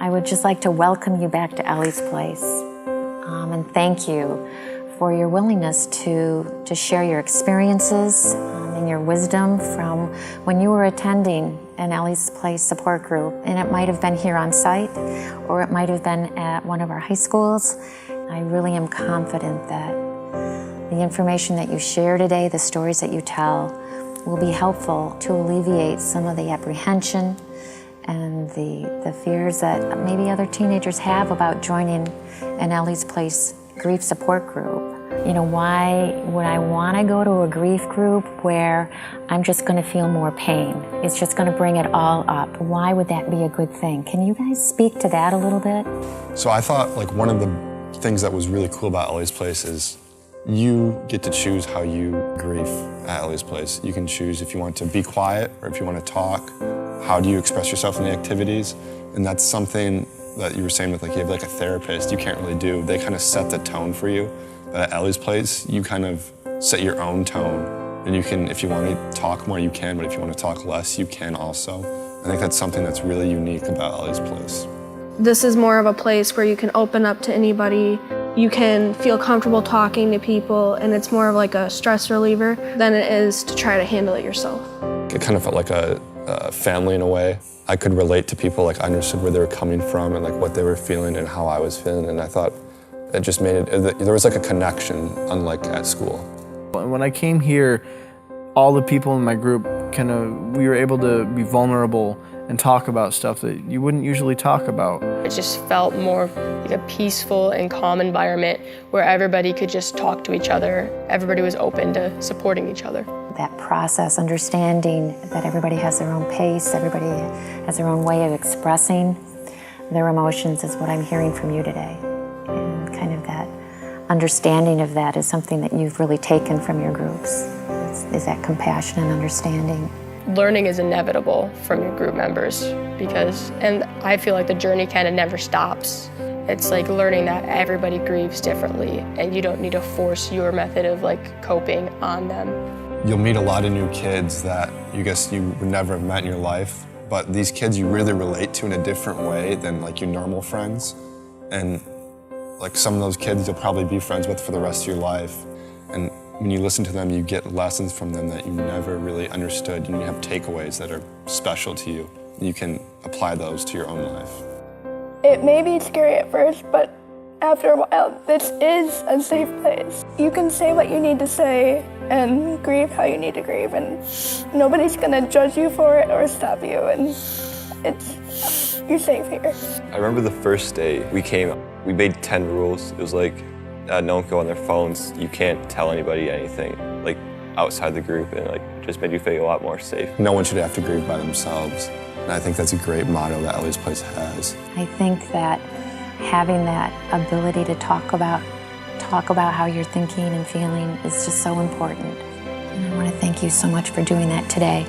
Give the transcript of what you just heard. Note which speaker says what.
Speaker 1: I would just like to welcome you back to Ellie's Place, and thank you for your willingness to share your experiences and your wisdom from when you were attending an Ellie's Place support group. And it might have been here on site, or it might have been at one of our high schools. I really am confident that the information that you share today, the stories that you tell, will be helpful to alleviate some of the apprehension and the fears that maybe other teenagers have about joining an Ellie's Place grief support group. You know, why would I want to go to a grief group where I'm just going to feel more pain? It's just going to bring it all up. Why would that be a good thing? Can you guys speak to that a little bit?
Speaker 2: So I thought like one of the things that was really cool about Ellie's Place is you get to choose how you grieve at Ellie's Place. You can choose if you want to be quiet or if you want to talk. How do you express yourself in the activities? And that's something that you were saying with like you have like a therapist, you can't really do. They kind of set the tone for you. But at Ellie's Place, you kind of set your own tone. And you can, if you want to talk more, you can, but if you want to talk less, you can also. I think that's something that's really unique about Ellie's Place.
Speaker 3: This is more of a place where you can open up to anybody. You can feel comfortable talking to people, and it's more of like a stress reliever than it is to try to handle it yourself.
Speaker 2: It kind of felt like a family in a way. I could relate to people, like I understood where they were coming from and like what they were feeling and how I was feeling, and I thought it just made it, there was like a connection, unlike at school.
Speaker 4: When I came here, all the people in my group we were able to be vulnerable and talk about stuff that you wouldn't usually talk about.
Speaker 5: It just felt more like a peaceful and calm environment where everybody could just talk to each other. Everybody was open to supporting each other.
Speaker 1: That process, understanding that everybody has their own pace, everybody has their own way of expressing their emotions is what I'm hearing from you today. And kind of that understanding of that is something that you've really taken from your groups, is that compassion and understanding.
Speaker 5: Learning is inevitable from your group members and I feel like the journey kind of never stops. It's like learning that everybody grieves differently and you don't need to force your method of like coping on them.
Speaker 2: You'll meet a lot of new kids that you would never have met in your life, but these kids you really relate to in a different way than like your normal friends. And like some of those kids you'll probably be friends with for the rest of your life. And when you listen to them, you get lessons from them that you never really understood. You have takeaways that are special to you. You can apply those to your own life.
Speaker 6: It may be scary at first, but after a while, this is a safe place. You can say what you need to say and grieve how you need to grieve, and nobody's gonna judge you for it or stop you, and you're safe here.
Speaker 7: I remember the first day we made 10 rules. It was like, no one can go on their phones. You can't tell anybody anything, like outside the group, and like just made you feel a lot more safe.
Speaker 2: No one should have to grieve by themselves. And I think that's a great motto that Ellie's Place has.
Speaker 1: I think that having that ability to talk about how you're thinking and feeling is just so important. And I want to thank you so much for doing that today.